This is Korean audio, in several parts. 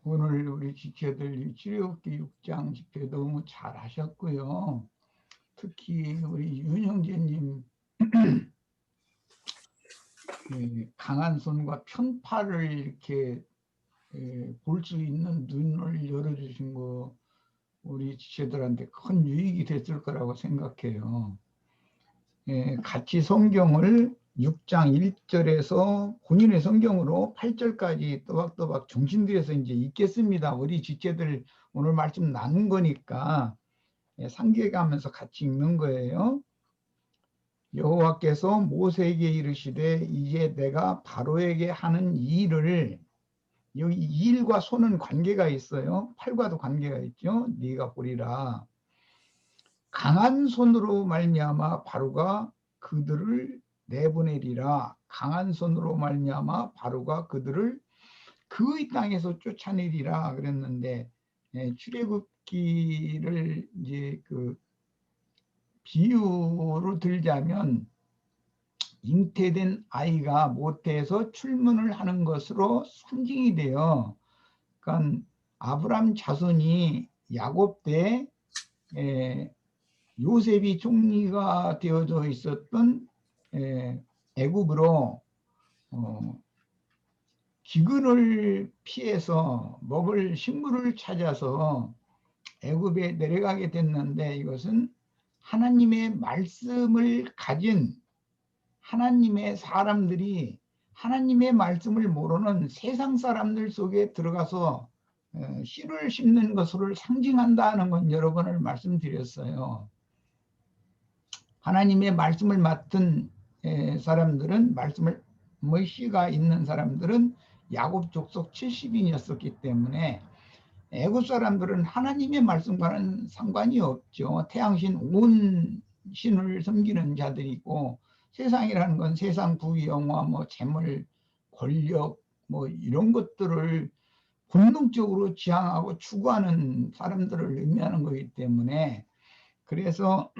오늘 우리 지체들 출애굽기 6장 집회 너무 잘 하셨고요. 특히 우리 윤형제님 강한 손과 편팔을 이렇게 볼 수 있는 눈을 열어주신 거 우리 지체들한테 큰 유익이 됐을 거라고 생각해요. 같이 성경을 6장 1절에서 본인의 성경으로 8절까지 또박또박 중심들여서 이제 읽겠습니다. 우리 지체들 오늘 말씀 나눈 거니까 상기하면서 같이 읽는 거예요. 여호와께서 모세에게 이르시되 이제 내가 바로에게 하는 이 일을, 여기 이 일과 손은 관계가 있어요. 팔과도 관계가 있죠. 네가 보리라. 강한 손으로 말미암아 바로가 그들을 내보내리라. 강한 손으로 말미암아 바로가 그들을 그의 땅에서 쫓아내리라 그랬는데, 출애굽기를 이제 그 비유로 들자면 잉태된 아이가 모태에서 출문을 하는 것으로 상징이 돼요. 그러니까 아브람 자손이 야곱 때 요셉이 총리가 되어져 있었던 애굽으로 기근을 피해서 먹을 식물을 찾아서 애굽에 내려가게 됐는데, 이것은 하나님의 말씀을 가진 하나님의 사람들이 하나님의 말씀을 모르는 세상 사람들 속에 들어가서 씨를 심는 것을 상징한다는 건 여러 번을 말씀드렸어요. 하나님의 말씀을 맡은 사람들은, 말씀을 씨가 있는 사람들은 야곱 족속 70인이었기 때문에 애굽 사람들은 하나님의 말씀과는 상관이 없죠. 태양신 온 신을 섬기는 자들이고, 세상이라는 건 세상 부귀 영화, 뭐 재물, 권력, 뭐 이런 것들을 본능적으로 지향하고 추구하는 사람들을 의미하는 거기 때문에, 그래서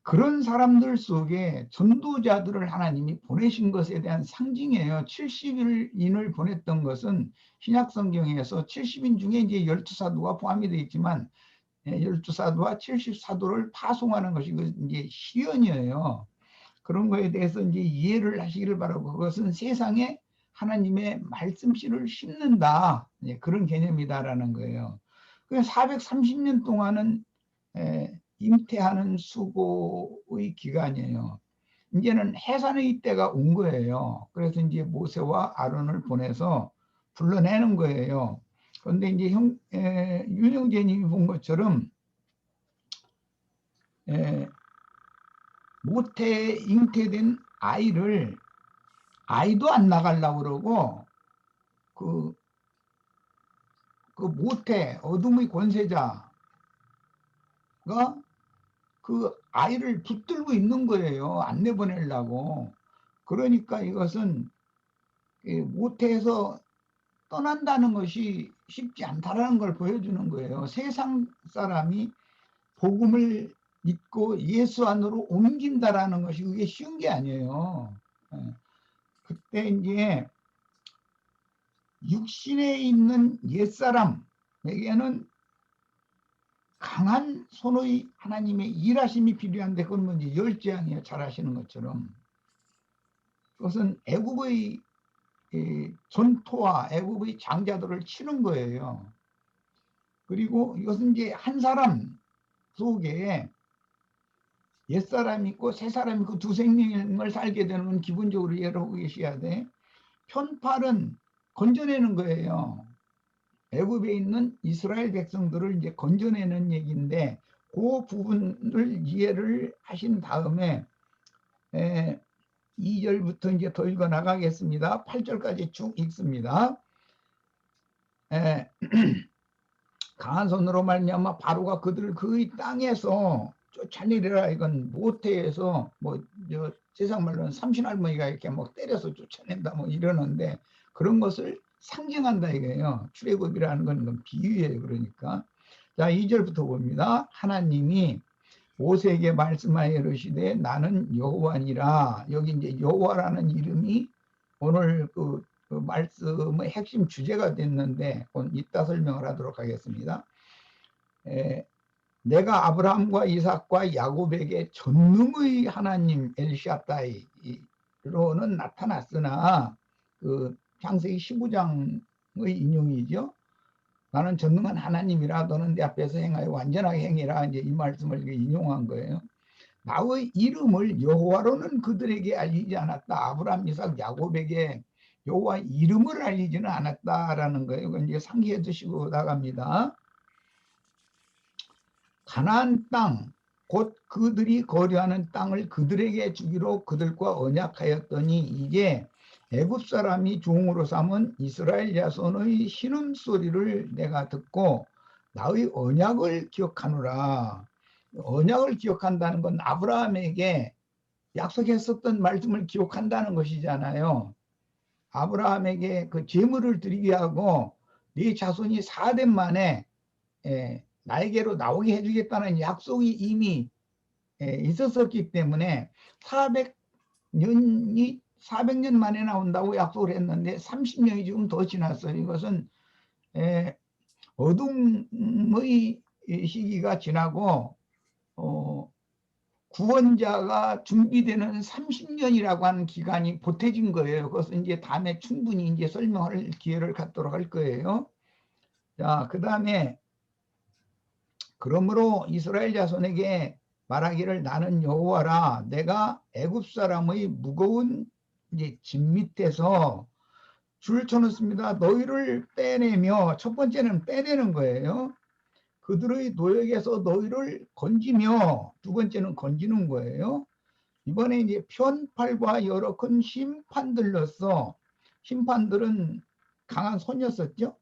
그런 사람들 속에 전도자들을 하나님이 보내신 것에 대한 상징이에요. 70인을 보냈던 것은 신약 성경에서 70인 중에 이제 12사도가 포함이 되어 있지만 12사도와 70사도를 파송하는 것이 이제 시연이에요. 그런 거에 대해서 이제 이해를 하시기를 바라고, 그것은 세상에 하나님의 말씀씨를 심는다, 그런 개념이다라는 거예요. 430년 동안은 잉태하는 수고의 기간이에요. 이제는 해산의 때가 온 거예요. 그래서 이제 모세와 아론을 보내서 불러내는 거예요. 그런데 이제 윤영재님이 본 것처럼 모태 잉태된 아이도 안 나가려고 그러고, 그 모태 어둠의 권세자가 그 아이를 붙들고 있는 거예요. 안 내보내려고. 그러니까 이것은 모태에서 떠난다는 것이 쉽지 않다라는 걸 보여주는 거예요. 세상 사람이 복음을 믿고 예수 안으로 옮긴다라는 것이 그게 쉬운 게 아니에요. 그때 이제 육신에 있는 옛사람에게는 강한 손의 하나님의 일하심이 필요한데, 그건 뭔지 열재앙이에요. 잘 아시는 것처럼. 그것은 애굽의 전토와 애굽의 장자들을 치는 거예요. 그리고 이것은 이제 한 사람 속에 옛사람이 있고 새사람이 있고 두 생명을 살게 되는 건 기본적으로 이해를 하고 계셔야 돼. 편팔은 건져내는 거예요. 애굽에 있는 이스라엘 백성들을 이제 건져내는 얘기인데, 그 부분을 이해를 하신 다음에 2절부터 이제 더 읽어 나가겠습니다. 8절까지 쭉 읽습니다. 강한 손으로 말미암아 바로가 그들을 그의 땅에서 쫓아내리라. 이건 모태에서 세상 말로는 삼신할머니가 이렇게 막 때려서 쫓아낸다 뭐 이러는데, 그런 것을 상징한다 이거예요. 출애굽이라는 건 비유예요. 그러니까 자, 2절부터 봅니다. 하나님이 모세에게 말씀하여 이르시되 나는 여호와니라. 여기 이제 여호와라는 이름이 오늘 그 그 말씀의 핵심 주제가 됐는데 이따 설명을 하도록 하겠습니다. 내가 아브라함과 이삭과 야곱에게 전능의 하나님 엘샤다이로는 나타났으나 그 창세기 15장의 인용이죠. 나는 전능한 하나님이라 너는 내 앞에서 행하여 완전하게 행해라. 이제 이 말씀을 인용한 거예요. 나의 이름을 여호와로는 그들에게 알리지 않았다. 아브라함, 이삭, 야곱에게 여호와 이름을 알리지는 않았다라는 거예요. 이건 이제 상기해 두시고 나갑니다. 가나안 땅, 곧 그들이 거류하는 땅을 그들에게 주기로 그들과 언약하였더니 이제 애굽 사람이 종으로 삼은 이스라엘 자손의 신음소리를 내가 듣고 나의 언약을 기억하노라. 언약을 기억한다는 건 아브라함에게 약속했었던 말씀을 기억한다는 것이잖아요. 아브라함에게 그 제물을 드리게 하고 네 자손이 4대 만에 나에게로 나오게 해주겠다는 약속이 이미 있었었기 때문에 400년 만에 나온다고 약속을 했는데 30년이 지금 더 지났어요. 이것은 어둠의 시기가 지나고 구원자가 준비되는 30년이라고 하는 기간이 보태진 거예요. 그것은 이제 다음에 충분히 이제 설명할 기회를 갖도록 할 거예요. 자, 그 다음에 그러므로 이스라엘 자손에게 말하기를 나는 여호와라. 내가 애굽 사람의 무거운 이제 짐 밑에서 줄 쳐놓습니다. 너희를 빼내며, 첫 번째는 빼내는 거예요. 그들의 노역에서 너희를 건지며, 두 번째는 건지는 거예요. 이번에 이제 편팔과 여러 큰 심판들로서, 심판들은 강한 손이었었죠.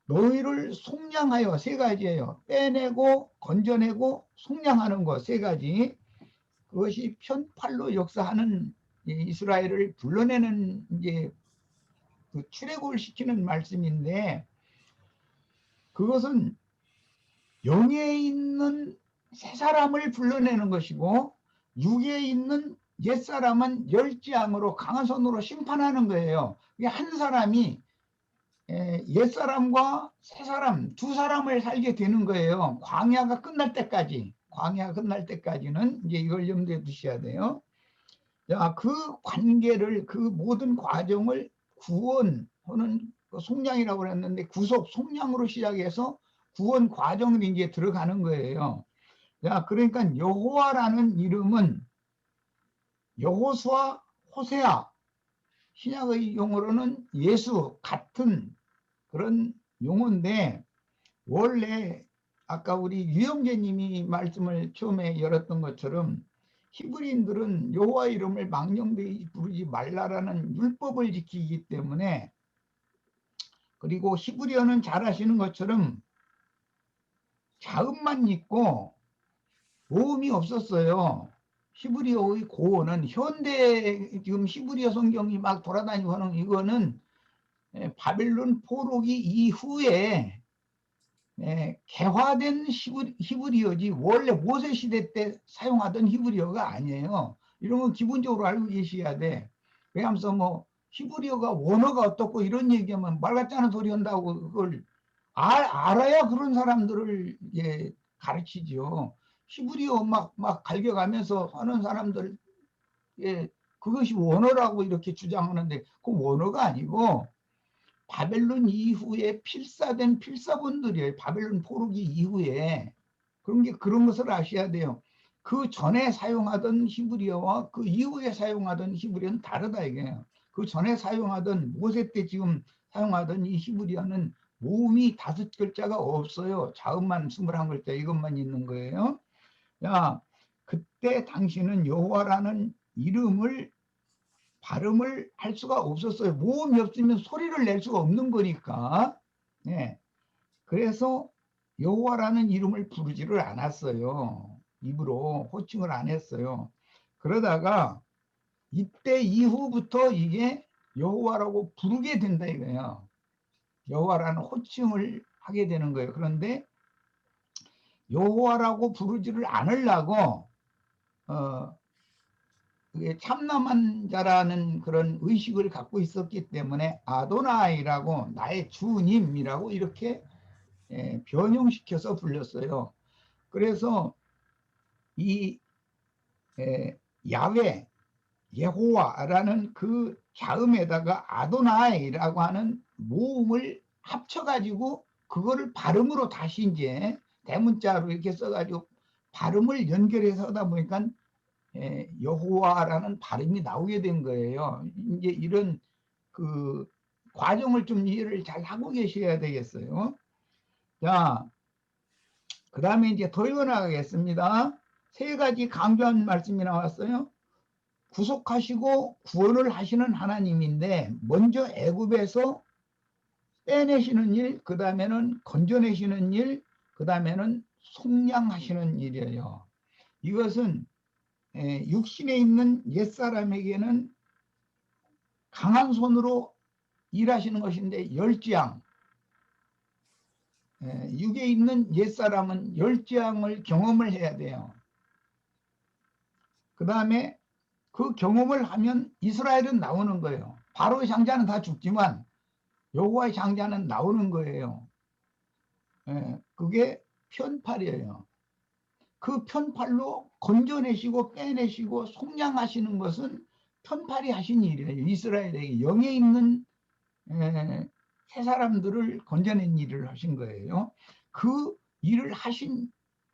너희를 속량하여, 세 가지예요. 빼내고 건져내고 속량하는 거 세 가지. 그것이 편팔로 역사하는 이스라엘을 불러내는 이제 그 출애굽을 시키는 말씀인데, 그것은 영에 있는 새 사람을 불러내는 것이고 육에 있는 옛사람은 열지앙으로 강한 손으로 심판하는 거예요. 한 사람이 옛사람과 새사람 두 사람을 살게 되는 거예요. 광야가 끝날 때까지. 광야가 끝날 때까지는 이제 이걸 염두에 두셔야 돼요. 자, 그 관계를, 그 모든 과정을 구원 또는 속량이라고 그랬는데 구속, 속량으로 시작해서 구원 과정으로 이제 들어가는 거예요. 자, 그러니까 여호와라는 이름은 여호수아, 호세아, 신약의 용어로는 예수 같은 그런 용어인데, 원래 아까 우리 유영재님이 말씀을 처음에 열었던 것처럼 히브리인들은 여호와 이름을 망령되이 부르지 말라라는 율법을 지키기 때문에, 그리고 히브리어는 잘 아시는 것처럼 자음만 있고 모음이 없었어요. 히브리어의 고어는 현대 지금 히브리어 성경이 막 돌아다니고 하는 이거는 바벨론 포로기 이후에 개화된 히브리어지 원래 모세 시대 때 사용하던 히브리어가 아니에요. 이런 건 기본적으로 알고 계셔야 돼. 왜냐하면서 뭐 히브리어가 원어가 어떻고 이런 얘기하면 말 같지 않은 소리 한다고 그걸 알아야 그런 사람들을 가르치죠. 히브리어 막 갈겨가면서 하는 사람들 그것이 원어라고 이렇게 주장하는데 그 원어가 아니고 바벨론 이후에 필사된 필사본들이에요. 바벨론 포로기 이후에. 그런 것을 아셔야 돼요. 그 전에 사용하던 히브리어와 그 이후에 사용하던 히브리어는 다르다 이게요. 그 전에 사용하던 모세 때 지금 사용하던 이 히브리어는 모음이 5글자가 없어요. 자음만 21글자 이것만 있는 거예요. 야, 그때 당신은 여호와라는 이름을 발음을 할 수가 없었어요. 모음이 없으면 소리를 낼 수가 없는 거니까. 그래서 여호와라는 이름을 부르지를 않았어요. 입으로 호칭을 안 했어요. 그러다가 이때 이후부터 이게 여호와라고 부르게 된다 이거예요. 여호와라는 호칭을 하게 되는 거예요. 그런데 여호와라고 부르지를 않으려고 그게 참남한 자라는 그런 의식을 갖고 있었기 때문에 아도나이라고 나의 주님이라고 이렇게 변형시켜서 불렸어요. 그래서 이 야훼 예호와라는 그 자음에다가 아도나이라고 하는 모음을 합쳐가지고 그거를 발음으로 다시 이제 대문자로 이렇게 써가지고 발음을 연결해서 하다 보니까 여호와라는 발음이 나오게 된 거예요. 이제 이런 그 과정을 좀 이해를 잘 하고 계셔야 되겠어요. 자, 그 다음에 이제 더 읽어나가겠습니다. 세 가지 강조한 말씀이 나왔어요. 구속하시고 구원을 하시는 하나님인데 먼저 애굽에서 빼내시는 일, 그 다음에는 건져내시는 일, 그 다음에는 속량하시는 일이에요. 이것은 육신에 있는 옛사람에게는 강한 손으로 일하시는 것인데 열지양, 육에 있는 옛사람은 열지양을 경험을 해야 돼요. 그 다음에 그 경험을 하면 이스라엘은 나오는 거예요. 바로의 장자는 다 죽지만 여호와의 장자는 나오는 거예요. 그게 편팔이에요. 그 편팔로 건져내시고 빼내시고 속량하시는 것은 편팔이 하신 일이에요. 이스라엘에게 영에 있는 새 사람들을 건져낸 일을 하신 거예요. 그 일을 하신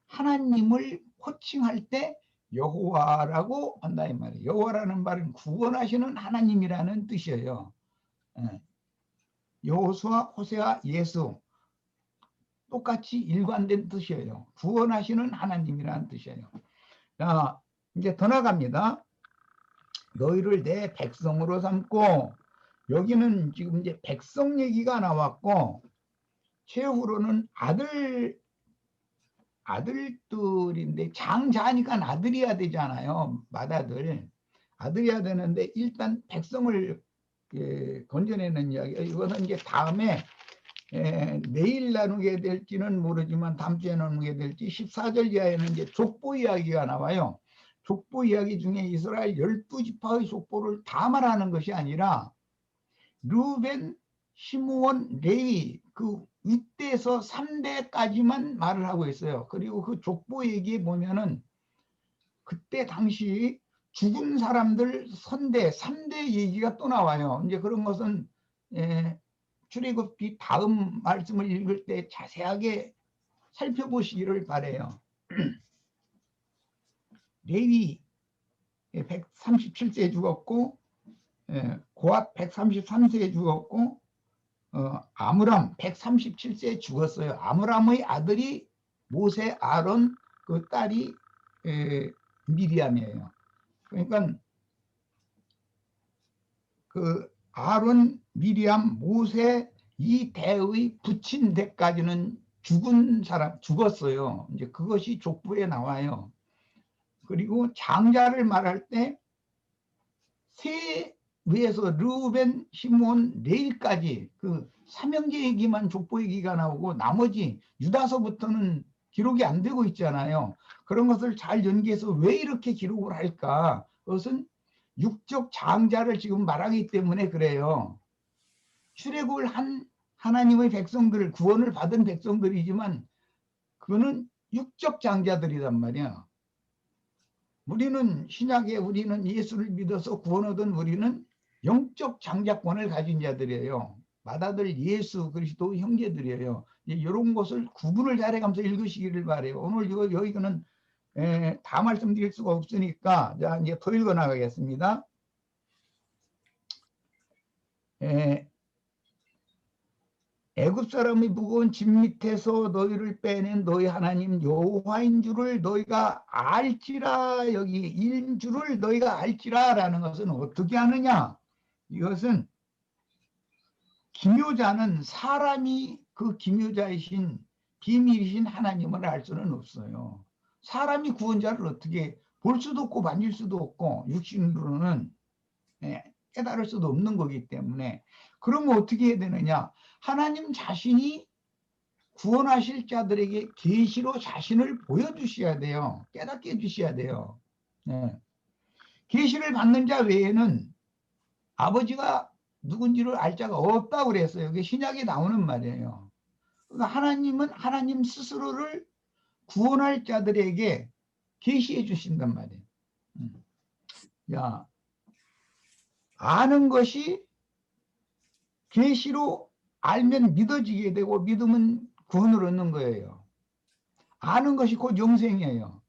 하나님을 호칭할 때 여호와라고 한다 이 말이에요. 여호와라는 말은 구원하시는 하나님이라는 뜻이에요. 여호수아, 호세아, 예수 똑같이 일관된 뜻이에요. 구원하시는 하나님이라는 뜻이에요. 자, 이제 더 나갑니다. 너희를 내 백성으로 삼고, 여기는 지금 이제 백성 얘기가 나왔고, 최후로는 아들들인데 장자니까 아들이야 되잖아요. 맏아들. 아들이야 되는데 일단 백성을 건져내는 이야기. 이거는 이제 다음에 내일 나누게 될지는 모르지만 다음 주에 나누게 될지 14절 이하에는 이제 족보 이야기가 나와요. 족보 이야기 중에 이스라엘 12지파의 족보를 다 말하는 것이 아니라 르벤, 시므온, 레위 그 윗대에서 3대까지만 말을 하고 있어요. 그리고 그 족보 얘기에 보면은 그때 당시 죽은 사람들 선대 3대 얘기가 또 나와요. 이제 그런 것은 출애굽기 다음 말씀을 읽을 때 자세하게 살펴보시기를 바라요. 레위 137세에 죽었고 고앗 133세에 죽었고 아므람 137세에 죽었어요. 아므람의 아들이 모세, 아론, 그 딸이 미리암이에요. 그러니까 그 아론, 미리암, 모세 이 대의 붙인 데까지는 죽은 사람 죽었어요. 이제 그것이 족보에 나와요. 그리고 장자를 말할 때 세 위에서 르우벤, 시몬, 레일까지 그 삼형제 얘기만 족보 얘기가 나오고 나머지 유다서부터는 기록이 안 되고 있잖아요. 그런 것을 잘 연계해서 왜 이렇게 기록을 할까? 그것은 육적 장자를 지금 말하기 때문에 그래요. 출애굽을 한 하나님의 백성들, 구원을 받은 백성들이지만 그거는 육적 장자들이란 말이야. 우리는 신약에 우리는 예수를 믿어서 구원 얻은 우리는 영적 장자권을 가진 자들이에요. 맏아들 예수 그리스도 형제들이에요. 이런 것을 구분을 잘해가면서 읽으시기를 바래요. 오늘 여기는 다 말씀드릴 수가 없으니까 자 이제 더 읽어 나가겠습니다. 애굽 사람이 무거운 짐 밑에서 너희를 빼낸 너희 하나님 여호와인 줄을 너희가 알지라. 여기 인 줄을 너희가 알지라라는 것은 어떻게 하느냐? 이것은 기묘자는 사람이 그 기묘자이신 비밀이신 하나님을 알 수는 없어요. 사람이 구원자를 어떻게 볼 수도 없고 만질 수도 없고 육신으로는 깨달을 수도 없는 거기 때문에 그러면 어떻게 해야 되느냐? 하나님 자신이 구원하실 자들에게 계시로 자신을 보여주셔야 돼요. 깨닫게 해주셔야 돼요. 네. 계시를 받는 자 외에는 아버지가 누군지를 알 자가 없다고 그랬어요. 그게 신약에 나오는 말이에요. 그러니까 하나님은 하나님 스스로를 구원할 자들에게 계시해 주신단 말이에요. 야, 아는 것이 계시로 알면 믿어지게 되고 믿으면 구원을 얻는 거예요. 아는 것이 곧 영생이에요.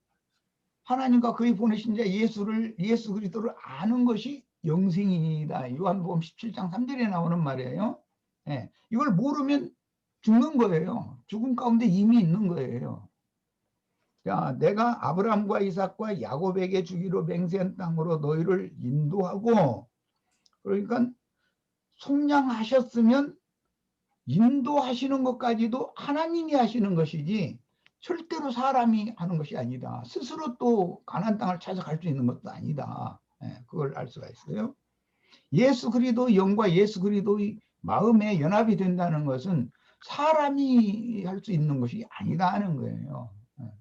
하나님과 그의 보내신 자 예수 그리스도를 아는 것이 영생이다. 요한복음 17장 3절에 나오는 말이에요. 예, 이걸 모르면 죽는 거예요. 죽음 가운데 이미 있는 거예요. 자, 내가 아브라함과 이삭과 야곱에게 주기로 맹세한 땅으로 너희를 인도하고, 그러니까 속량하셨으면 인도하시는 것까지도 하나님이 하시는 것이지 절대로 사람이 하는 것이 아니다. 스스로 또 가나안 땅을 찾아갈 수 있는 것도 아니다. 예, 그걸 알 수가 있어요. 예수 그리스도 영과 예수 그리스도의 마음에 연합이 된다는 것은 사람이 할 수 있는 것이 아니다 하는 거예요. 예.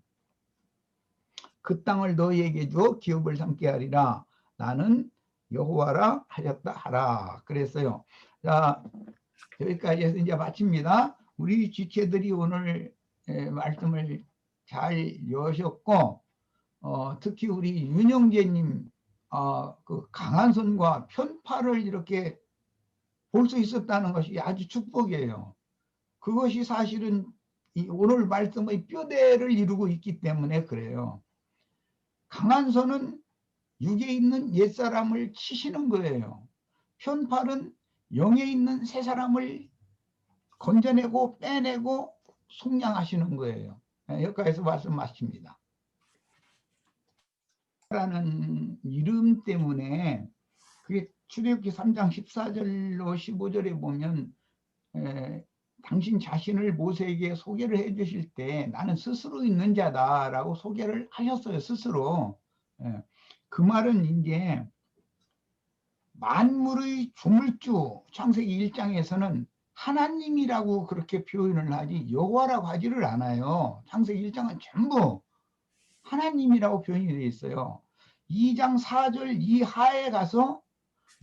그 땅을 너희에게 주어 기업을 삼게 하리라. 나는 여호와라 하셨다 하라. 그랬어요. 자, 여기까지 해서 이제 마칩니다. 우리 지체들이 오늘 말씀을 잘 여셨고, 특히 우리 윤영재님 그 강한 손과 편파를 이렇게 볼 수 있었다는 것이 아주 축복이에요. 그것이 사실은 오늘 말씀의 뼈대를 이루고 있기 때문에 그래요. 강한 손은 육에 있는 옛사람을 치시는 거예요. 편팔은 영에 있는 새 사람을 건져내고 빼내고 속량하시는 거예요. 여기까지서 말씀 마칩니다. 라는 이름 때문에 그게 출애굽기 3장 14절로 15절에 보면 당신 자신을 모세에게 소개를 해 주실 때 나는 스스로 있는 자다라고 소개를 하셨어요. 스스로. 그 말은 이제 만물의 조물주 창세기 1장에서는 하나님이라고 그렇게 표현을 하지 여호와라고 하지를 않아요. 창세기 1장은 전부 하나님이라고 표현이 되어 있어요. 2장 4절 이하에 가서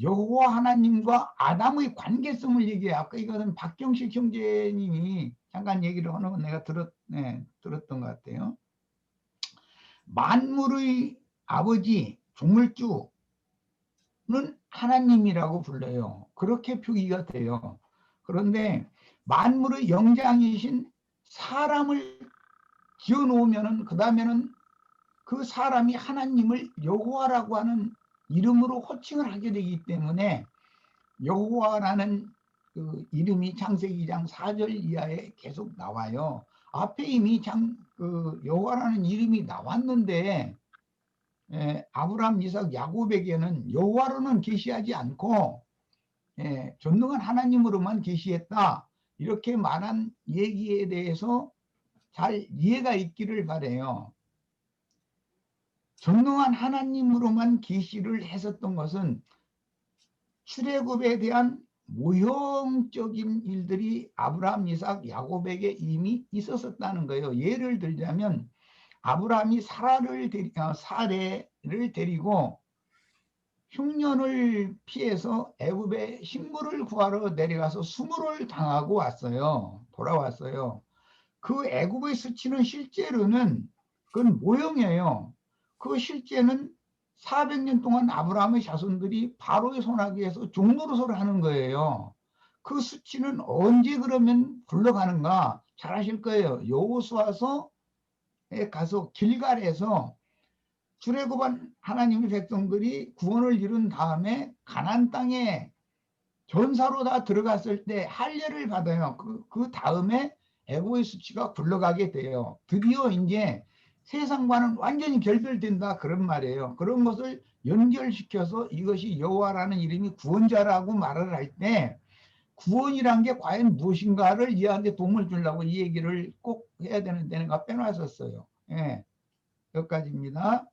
여호와 하나님과 아담의 관계성을 얘기해요. 아까 이거는 박경식 형제님이 잠깐 얘기를 하는 건 내가 들었던 것 같아요. 만물의 아버지 조물주는 하나님이라고 불러요. 그렇게 표기가 돼요. 그런데 만물의 영장이신 사람을 지어놓으면은 그 다음에는 그 사람이 하나님을 여호와라고 하는 이름으로 호칭을 하게 되기 때문에 여호와라는 그 이름이 창세기 2장 4절 이하에 계속 나와요. 앞에 이미 여호와라는 이름이 나왔는데 아브라함, 이삭, 야곱에게는 여호와로는 계시하지 않고 전능한 하나님으로만 계시했다. 이렇게 말한 얘기에 대해서 잘 이해가 있기를 바라요. 전능한 하나님으로만 계시를 했었던 것은 출애굽에 대한 모형적인 일들이 아브라함, 이삭, 야곱에게 이미 있었다는 거예요. 예를 들자면 아브라함이 사레를 데리고 흉년을 피해서 애굽에 식물을 구하러 내려가서 수모를 당하고 왔어요. 돌아왔어요. 그 애굽의 수치는 실제로는 그건 모형이에요. 그 실제는 400년 동안 아브라함의 자손들이 바로의 손아귀에서 종노릇을 하는 거예요. 그 수치는 언제 그러면 굴러가는가 잘 아실 거예요. 여호수아서에 가서 길갈에서 출애굽한 하나님의 백성들이 구원을 이룬 다음에 가나안 땅에 전사로 다 들어갔을 때 할례를 받아요. 그 다음에 애고의 수치가 굴러가게 돼요. 드디어 이제 세상과는 완전히 결별된다 그런 말이에요. 그런 것을 연결시켜서 이것이 여호와라는 이름이 구원자라고 말을 할 때 구원이란 게 과연 무엇인가를 이해하는 데 도움을 주려고 이 얘기를 꼭 해야 되는데 내가 빼놨었어요. 여기까지입니다.